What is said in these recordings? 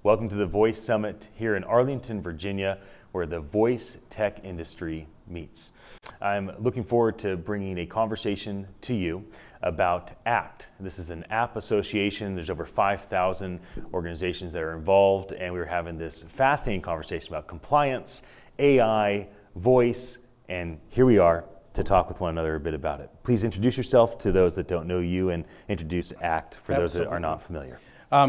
Welcome to the Voice Summit here in Arlington, Virginia, where the voice tech industry meets. I'm looking forward to bringing a conversation to you about ACT. This is an app association. There's over 5,000 organizations that are involved, and we're having this fascinating conversation about compliance, AI, voice, and here we are to talk with one another a bit about it. Please introduce yourself to those that don't know you and introduce ACT for those that are not familiar.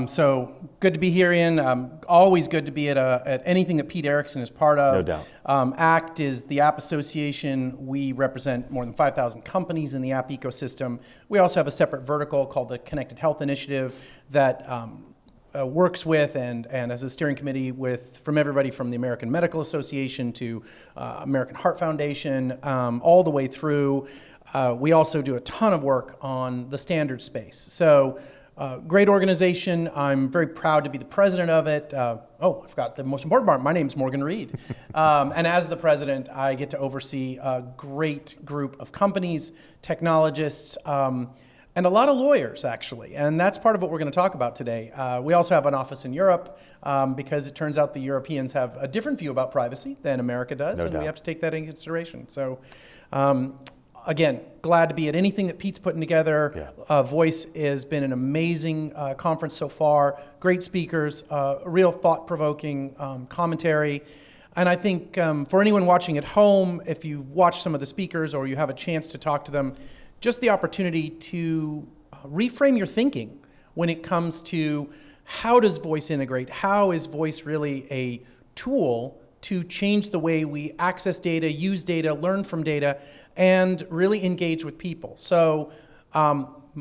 So good to be here, Ian. Always good to be at anything that Pete Erickson is part of. No doubt. ACT is the app association. We represent more than 5,000 companies in the app ecosystem. We also have a separate vertical called the Connected Health Initiative that works with and as a steering committee from everybody from the American Medical Association to American Heart Foundation, all the way through. We also do a ton of work on the standard space. So great organization. I'm very proud to be the president of it. I forgot the most important part. My name's Morgan Reed. And as the president, I get to oversee a great group of companies, technologists, and a lot of lawyers, actually. And that's part of what we're going to talk about today. We also have an office in Europe because it turns out the Europeans have a different view about privacy than America does, No and doubt. we have to take that into consideration. So, again, glad to be at anything that Pete's putting together. Yeah. Voice has been an amazing conference so far. Great speakers, real thought-provoking commentary. And I think for anyone watching at home, if you've watched some of the speakers or you have a chance to talk to them, just the opportunity to reframe your thinking when it comes to how does voice integrate? How is voice really a tool to change the way we access data, use data, learn from data, and really engage with people? So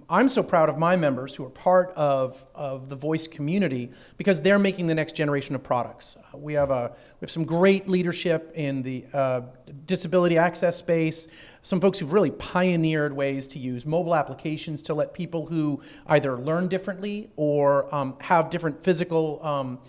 I'm so proud of my members who are part of the voice community because they're making the next generation of products. We have some great leadership in the disability access space, some folks who've really pioneered ways to use mobile applications to let people who either learn differently or have different physical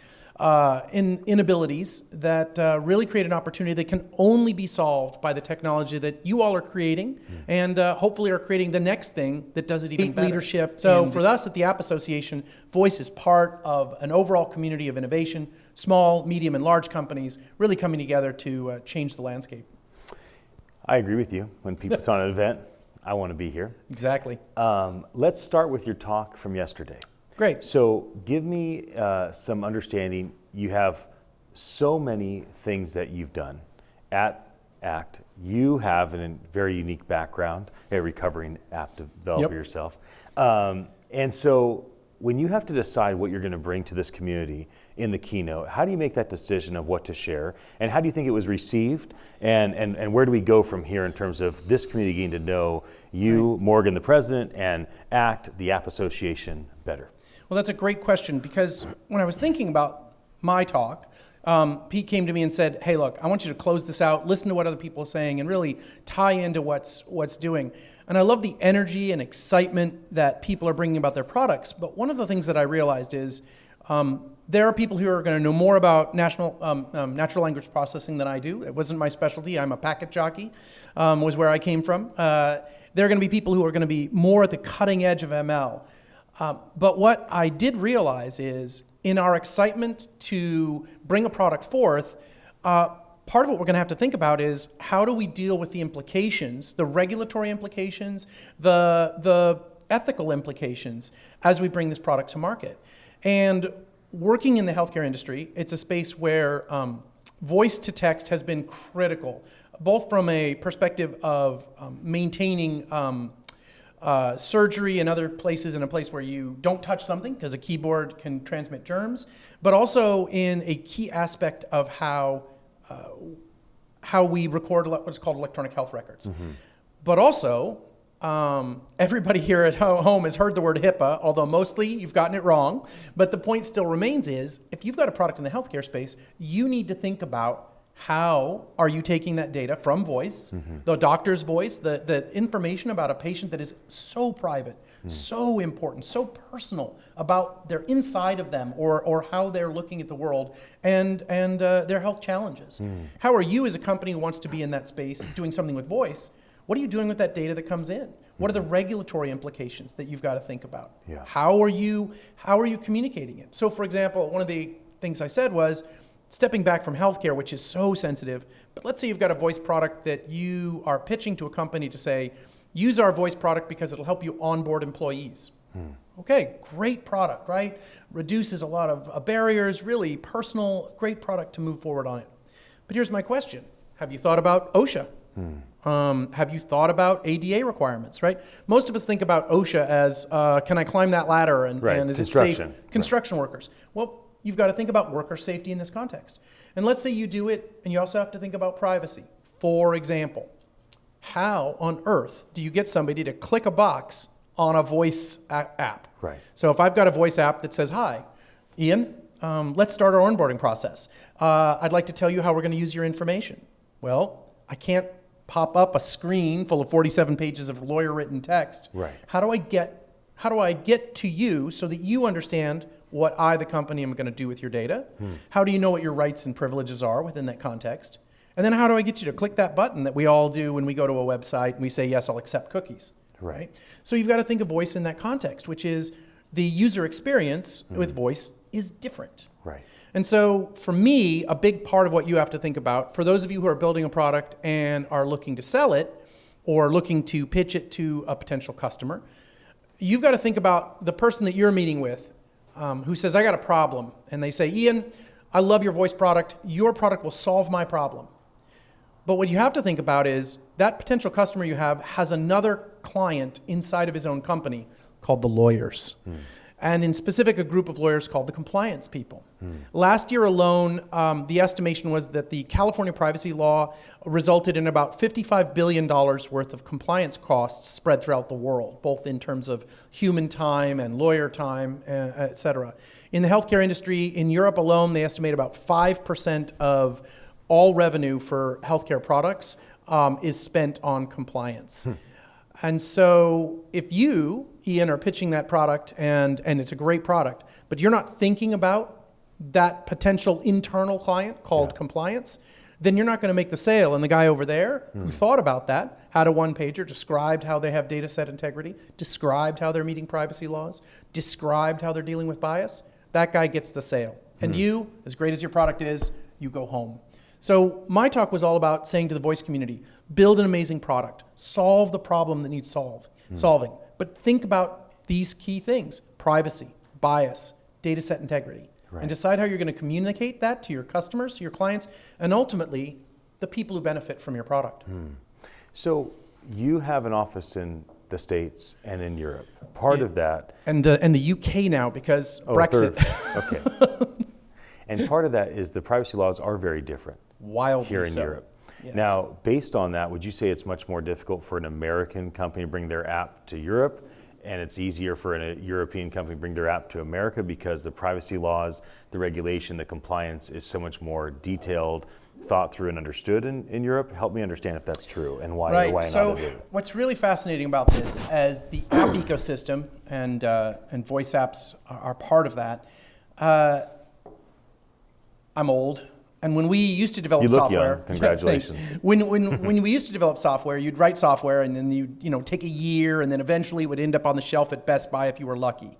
inabilities that really create an opportunity that can only be solved by the technology that you all are creating and hopefully are creating the next thing that does it even better. Leadership. So for us at the App Association, voice is part of an overall community of innovation, small, medium, and large companies really coming together to change the landscape. I agree with you. When people put on an event, I want to be here. Exactly. Let's start with your talk from yesterday. Great. So give me some understanding. You have so many things that you've done at ACT. You have a very unique background, a recovering app developer yourself. And so when you have to decide what you're going to bring to this community in the keynote, how do you make that decision of what to share? And how do you think it was received? And where do we go from here in terms of this community getting to know you, Morgan, the president, and ACT, the App Association, better? Well, that's a great question because when I was thinking about my talk, Pete came to me and said, hey, look, I want you to close this out, listen to what other people are saying, and really tie into what's doing. And I love the energy and excitement that people are bringing about their products. But one of the things that I realized is there are people who are going to know more about natural language processing than I do. It wasn't my specialty. I'm a packet jockey, was where I came from. There are going to be people who are going to be more at the cutting edge of ML. But what I did realize is in our excitement to bring a product forth, part of what we're going to have to think about is how do we deal with the implications, the regulatory implications, the ethical implications as we bring this product to market. And working in the healthcare industry, it's a space where voice to text has been critical, both from a perspective of maintaining surgery and other places in a place where you don't touch something because a keyboard can transmit germs, but also in a key aspect of how we record what's called electronic health records. Mm-hmm. But also, everybody here at home has heard the word HIPAA, although mostly you've gotten it wrong. But the point still remains is, if you've got a product in the healthcare space, you need to think about how are you taking that data from voice, the doctor's voice, the information about a patient that is so private, so important, so personal about their inside of them or how they're looking at the world and their health challenges. How are you as a company who wants to be in that space doing something with voice? What are you doing with that data that comes in? What are the regulatory implications that you've got to think about? Yeah. How are you communicating it? So for example, one of the things I said was, stepping back from healthcare, which is so sensitive, but let's say you've got a voice product that you are pitching to a company to say, use our voice product because it'll help you onboard employees. Okay, great product, right? Reduces a lot of barriers, really personal, great product to move forward on it. But here's my question. Have you thought about OSHA? Have you thought about ADA requirements, right? Most of us think about OSHA as, can I climb that ladder and is it safe? Construction workers. Well, you've got to think about worker safety in this context. And let's say you do it, and you also have to think about privacy. For example, how on earth do you get somebody to click a box on a voice app? Right. So if I've got a voice app that says, hi, Ian, let's start our onboarding process. I'd like to tell you how we're going to use your information. Well, I can't pop up a screen full of 47 pages of lawyer-written text. Right. How do I get to you so that you understand what I, the company, am going to do with your data? How do you know what your rights and privileges are within that context? And then how do I get you to click that button that we all do when we go to a website and we say, yes, I'll accept cookies? Right. So you've got to think of voice in that context, which is the user experience with voice is different. Right. And so for me, a big part of what you have to think about, for those of you who are building a product and are looking to sell it or looking to pitch it to a potential customer, you've got to think about the person that you're meeting with who says, I got a problem. And they say, Ian, I love your voice product. Your product will solve my problem. But what you have to think about is that potential customer you have has another client inside of his own company called the lawyers. And in specific, a group of lawyers called the compliance people. Last year alone, the estimation was that the California privacy law resulted in about $55 billion worth of compliance costs spread throughout the world, both in terms of human time and lawyer time, et cetera. In the healthcare industry, in Europe alone, they estimate about 5% of all revenue for healthcare products is spent on compliance. And so if you, Ian, are pitching that product and it's a great product, but you're not thinking about that potential internal client called compliance, then you're not going to make the sale. And the guy over there who thought about that, had a one-pager, described how they have data set integrity, described how they're meeting privacy laws, described how they're dealing with bias, that guy gets the sale. And you, as great as your product is, you go home. So my talk was all about saying to the voice community, build an amazing product, solve the problem that needs solving, but think about these key things: privacy, bias, data set integrity, and decide how you're going to communicate that to your customers, your clients, and ultimately the people who benefit from your product. So you have an office in the States and in Europe. Part of that... And the UK now because Brexit. Okay. And part of that is the privacy laws are very different. Wildly here in so. Europe. Yes. Now, based on that, would you say it's much more difficult for an American company to bring their app to Europe, and it's easier for a European company to bring their app to America because the privacy laws, the regulation, the compliance is so much more detailed, thought through, and understood in Europe? Help me understand if that's true and why or why not. So what's really fascinating about this, as the app ecosystem and voice apps are part of that, I'm old. And when we used to develop software, young. Congratulations. when we used to develop software, you'd write software and then you'd take a year and then eventually it would end up on the shelf at Best Buy if you were lucky.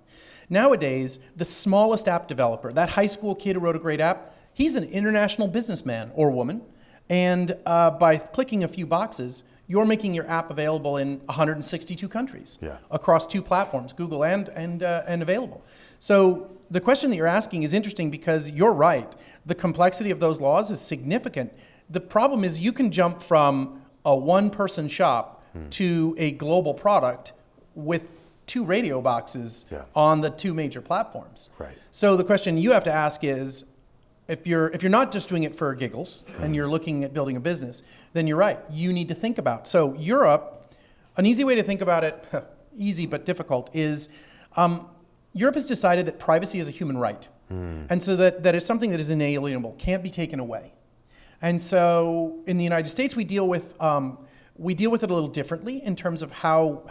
Nowadays, the smallest app developer, that high school kid who wrote a great app, he's an international businessman or woman. And by clicking a few boxes, you're making your app available in 162 countries across 2 platforms, Google and available. So the question that you're asking is interesting because you're right. The complexity of those laws is significant. The problem is you can jump from a one-person shop to a global product with 2 radio boxes on the 2 major platforms. Right. So the question you have to ask is, if you're not just doing it for giggles and you're looking at building a business, then you're right. You need to think about. So Europe, an easy way to think about it, easy but difficult, is Europe has decided that privacy is a human right. And so that is something that is inalienable, can't be taken away. And so in the United States, we deal with it a little differently in terms of how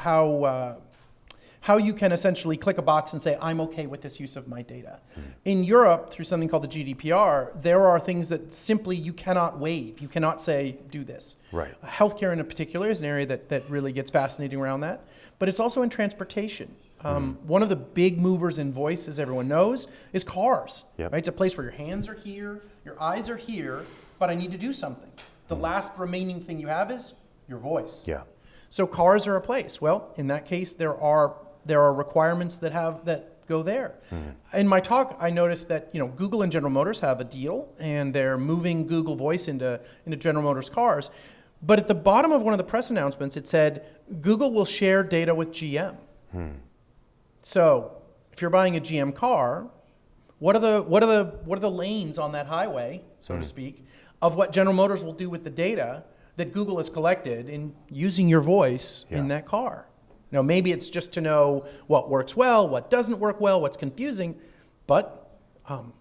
you can essentially click a box and say, I'm okay with this use of my data. In Europe, through something called the GDPR, there are things that simply you cannot waive. You cannot say, do this. Right. Healthcare in particular is an area that really gets fascinating around that. But it's also in transportation. One of the big movers in voice, as everyone knows, is cars. Yep. Right? It's a place where your hands are here, your eyes are here, but I need to do something. The last remaining thing you have is your voice. Yeah. So cars are a place. Well, in that case, there are requirements that go there. In my talk, I noticed that Google and General Motors have a deal, and they're moving Google Voice into General Motors cars. But at the bottom of one of the press announcements, it said Google will share data with GM. So if you're buying a GM car, what are the lanes on that highway, so to speak, of what General Motors will do with the data that Google has collected in using your voice in that car? Now, maybe it's just to know what works well, what doesn't work well, what's confusing, but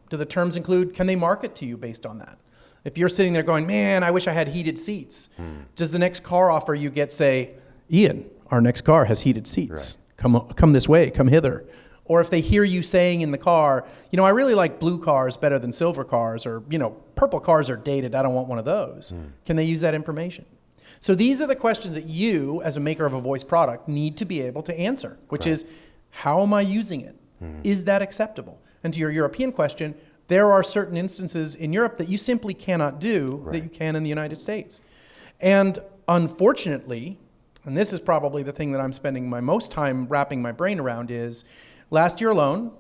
do the terms include, can they market to you based on that? If you're sitting there going, man, I wish I had heated seats, does the next car offer you get, say, Ian, our next car has heated seats. Right. Come this way, come hither. Or if they hear you saying in the car, I really like blue cars better than silver cars, or, purple cars are dated, I don't want one of those. Can they use that information? So these are the questions that you, as a maker of a voice product, need to be able to answer, which is, how am I using it? Is that acceptable? And to your European question, there are certain instances in Europe that you simply cannot do that you can in the United States. And unfortunately, and this is probably the thing that I'm spending my most time wrapping my brain around, is last year alone,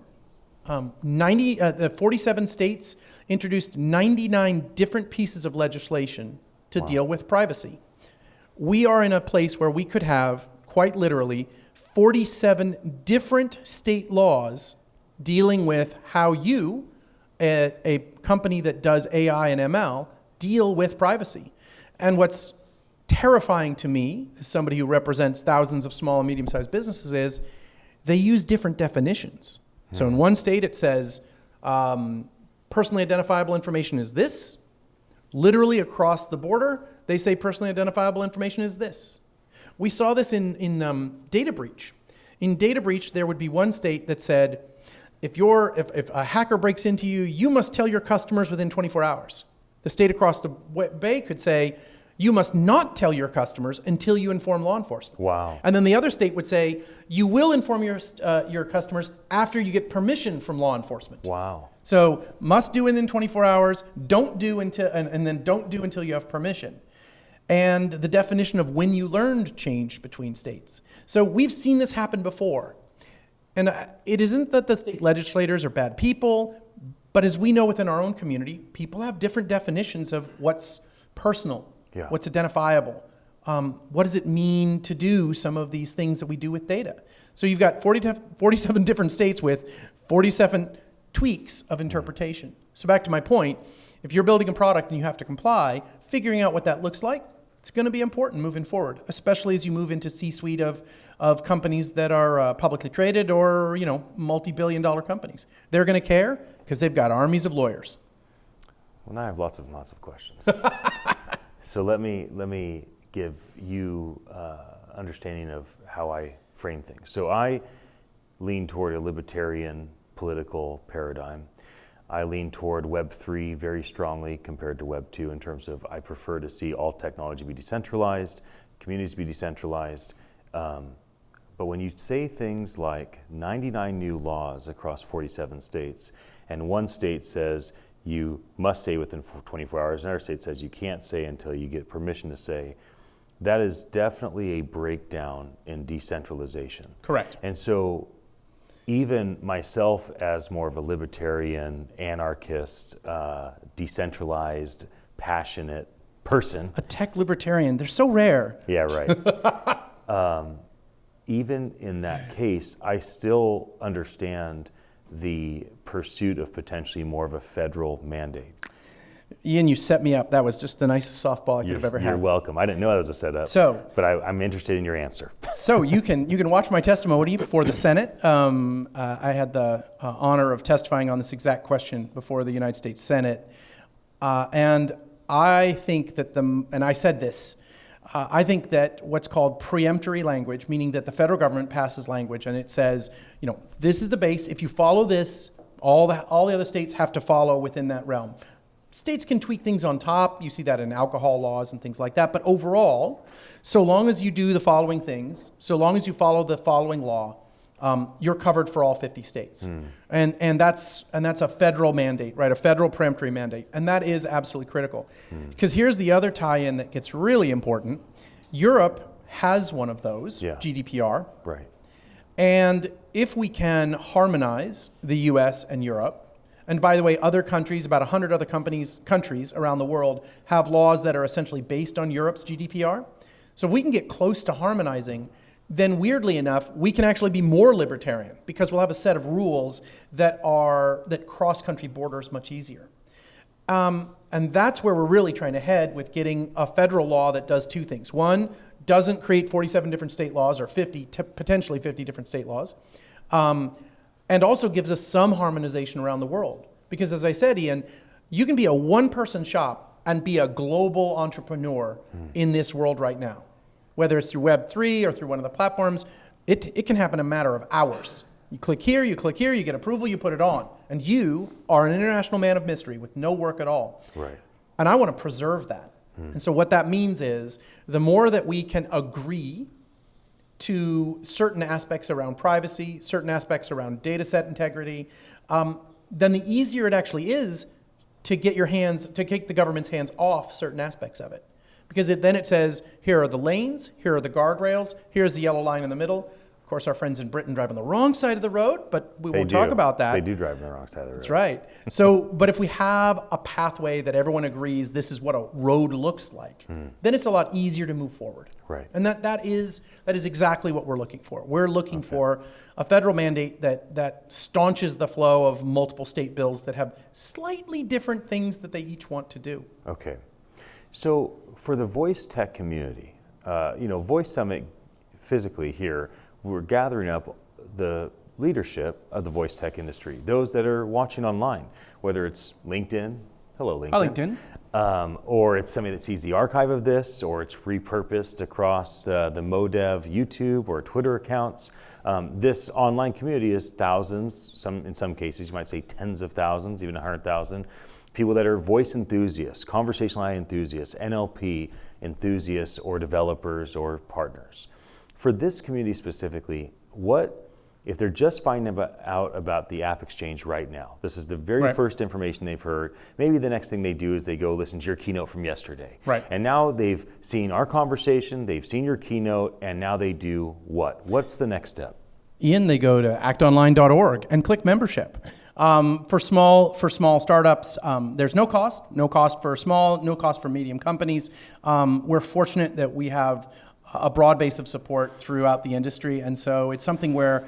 47 states introduced 99 different pieces of legislation to deal with privacy. We are in a place where we could have, quite literally, 47 different state laws dealing with how you, a company that does AI and ML, deal with privacy. And what's terrifying to me, as somebody who represents thousands of small and medium-sized businesses, is they use different definitions. So in one state it says personally identifiable information is this. Literally across the border, they say personally identifiable information is this. We saw this in data breach. In data breach, there would be one state that said, if a hacker breaks into you, you must tell your customers within 24 hours. The state across the bay could say, you must not tell your customers until you inform law enforcement. Wow. And then the other state would say, you will inform your customers after you get permission from law enforcement. Wow. So must do within 24 hours, don't do until, and then don't do until you have permission. And the definition of when you learned changed between states. So we've seen this happen before. And it isn't that the state legislators are bad people, but as we know within our own community, people have different definitions of what's personal, what's identifiable. What does it mean to do some of these things that we do with data? So you've got 47 different states with 47 tweaks of interpretation. So back to my point, if you're building a product and you have to comply, figuring out what that looks like, it's going to be important moving forward, especially as you move into C-suite of companies that are publicly traded or multi-billion-dollar companies. They're going to care because they've got armies of lawyers. Well, now I have lots of questions. So let me give you understanding of how I frame things. So I lean toward a libertarian political paradigm. I lean toward Web3 very strongly compared to Web2 in terms of I prefer to see all technology be decentralized, communities be decentralized. But when you say things like 99 new laws across 47 states, and one state says you must say within 24 hours, another state says you can't say until you get permission to say, that is definitely a breakdown in decentralization. Correct. And so even myself as more of a libertarian, anarchist, decentralized, passionate person. A tech libertarian, they're so rare. Yeah, right. Even in that case, I still understand the pursuit of potentially more of a federal mandate. Ian, you set me up. That was just the nicest softball I could have ever had. You're welcome. I didn't know that was a setup. But I'm interested in your answer. So you can watch my testimony before the Senate. I had the honor of testifying on this exact question before the United States Senate, and I think that and I said this. I think that what's called preemptory language, meaning that the federal government passes language and it says, this is the base. If you follow this, all the other states have to follow within that realm. States can tweak things on top. You see that in alcohol laws and things like that. But overall, so long as you do the following things, so long as you follow the following law, you're covered for all 50 states. And that's a federal mandate, right? A federal peremptory mandate. And that is absolutely critical. Because here's the other tie-in that gets really important. Europe has one of those, GDPR. Right. And if we can harmonize the US and Europe, and by the way, other countries, about 100 other countries around the world have laws that are essentially based on Europe's GDPR. So if we can get close to harmonizing, then weirdly enough, we can actually be more libertarian because we'll have a set of rules that cross country borders much easier. And that's where we're really trying to head with getting a federal law that does two things. One, doesn't create 47 different state laws or potentially 50 different state laws. And also gives us some harmonization around the world. Because as I said, Ian, you can be a one-person shop and be a global entrepreneur in this world right now. Whether it's through Web3 or through one of the platforms, it can happen in a matter of hours. You click here, you get approval, you put it on. And you are an international man of mystery with no work at all. Right. And I want to preserve that. And so what that means is the more that we can agree to certain aspects around privacy, certain aspects around data set integrity, then the easier it actually is to get the government's hands off certain aspects of it. Because then it says, here are the lanes, here are the guardrails, here's the yellow line in the middle. Of course, our friends in Britain drive on the wrong side of the road, but we won't talk about that. They do drive on the wrong side of the road. That's right. So, but if we have a pathway that everyone agrees this is what a road looks like, then it's a lot easier to move forward. Right. And that is exactly what we're looking for. We're looking for a federal mandate that staunches the flow of multiple state bills that have slightly different things that they each want to do. Okay. So for the voice tech community, Voice Summit physically here, we're gathering up the leadership of the voice tech industry, those that are watching online, whether it's LinkedIn, hello LinkedIn. Hi, LinkedIn. Or it's somebody that sees the archive of this, or it's repurposed across the MoDev YouTube or Twitter accounts. This online community is thousands, in some cases you might say tens of thousands, even 100,000. People that are voice enthusiasts, conversational AI enthusiasts, NLP enthusiasts, or developers or partners. For this community specifically, what if they're just finding out about the App Exchange right now? This is the very first information they've heard. Maybe the next thing they do is they go listen to your keynote from yesterday. Right. And now they've seen our conversation, they've seen your keynote, and now they do what? What's the next step? Ian, they go to actonline.org and click membership. For small startups, there's no cost for small, no cost for medium companies. We're fortunate that we have a broad base of support throughout the industry, and so it's something where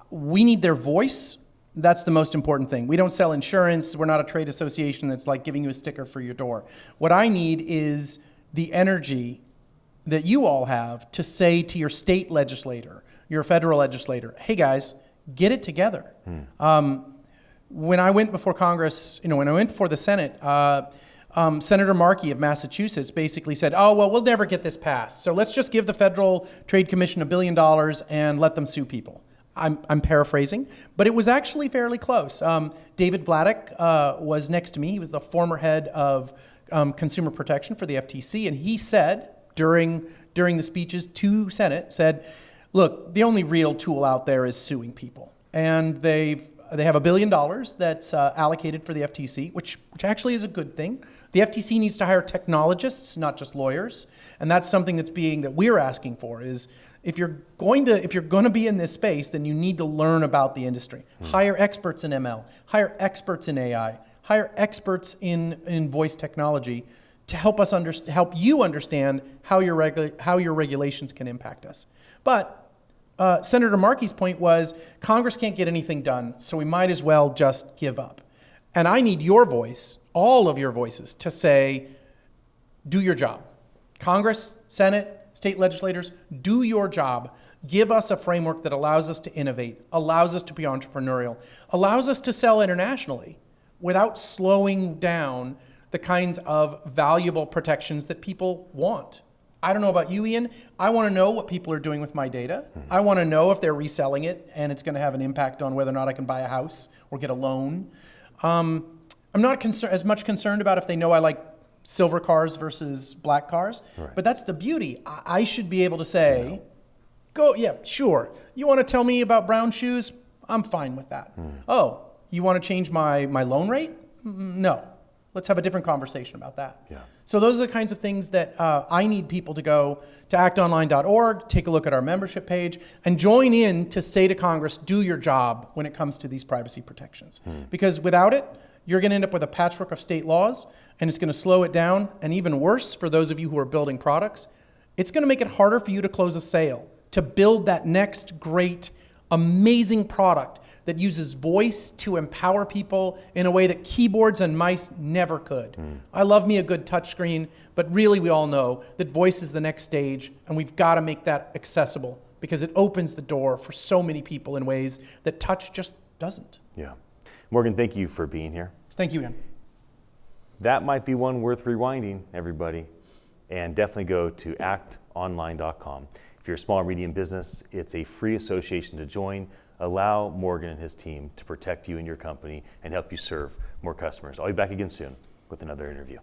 we need their voice. That's the most important thing. We don't sell insurance. We're not a trade association that's like giving you a sticker for your door. What I need is the energy that you all have to say to your state legislator, your federal legislator, hey guys, get it together. When I went before Congress, when I went before the Senate, Senator Markey of Massachusetts basically said, oh, well, we'll never get this passed. So let's just give the Federal Trade Commission $1 billion and let them sue people. I'm paraphrasing, but it was actually fairly close. David Vladeck was next to me. He was the former head of consumer protection for the FTC, and he said during the speeches to Senate, said, look, the only real tool out there is suing people. And they have $1 billion that's allocated for the FTC, which actually is a good thing. The FTC needs to hire technologists, not just lawyers, and that's something that we're asking for. Is if you're going to be in this space, then you need to learn about the industry. Hire experts in ML, hire experts in AI, hire experts in voice technology to help you understand how your regulations can impact us. But Senator Markey's point was Congress can't get anything done, so we might as well just give up. And I need your voice, all of your voices, to say, do your job. Congress, Senate, state legislators, do your job. Give us a framework that allows us to innovate, allows us to be entrepreneurial, allows us to sell internationally without slowing down the kinds of valuable protections that people want. I don't know about you, Ian. I want to know what people are doing with my data. I want to know if they're reselling it and it's going to have an impact on whether or not I can buy a house or get a loan. I'm not as much concerned about if they know I like silver cars versus black cars, but that's the beauty. I should be able to say, Go, yeah, sure. You want to tell me about brown shoes? I'm fine with that. Oh, you want to change my loan rate? No. Let's have a different conversation about that. Yeah. So those are the kinds of things that I need people to go to actonline.org, take a look at our membership page, and join in to say to Congress, do your job when it comes to these privacy protections. Because without it, you're going to end up with a patchwork of state laws, and it's going to slow it down. And even worse, for those of you who are building products, it's going to make it harder for you to close a sale, to build that next great, amazing product that uses voice to empower people in a way that keyboards and mice never could. I love me a good touchscreen, but really we all know that voice is the next stage, and we've got to make that accessible because it opens the door for so many people in ways that touch just doesn't. Yeah. Morgan, thank you for being here. Thank you, Ian. That might be one worth rewinding, everybody. And definitely go to actonline.com. If you're a small or medium business, it's a free association to join. Allow Morgan and his team to protect you and your company and help you serve more customers. I'll be back again soon with another interview.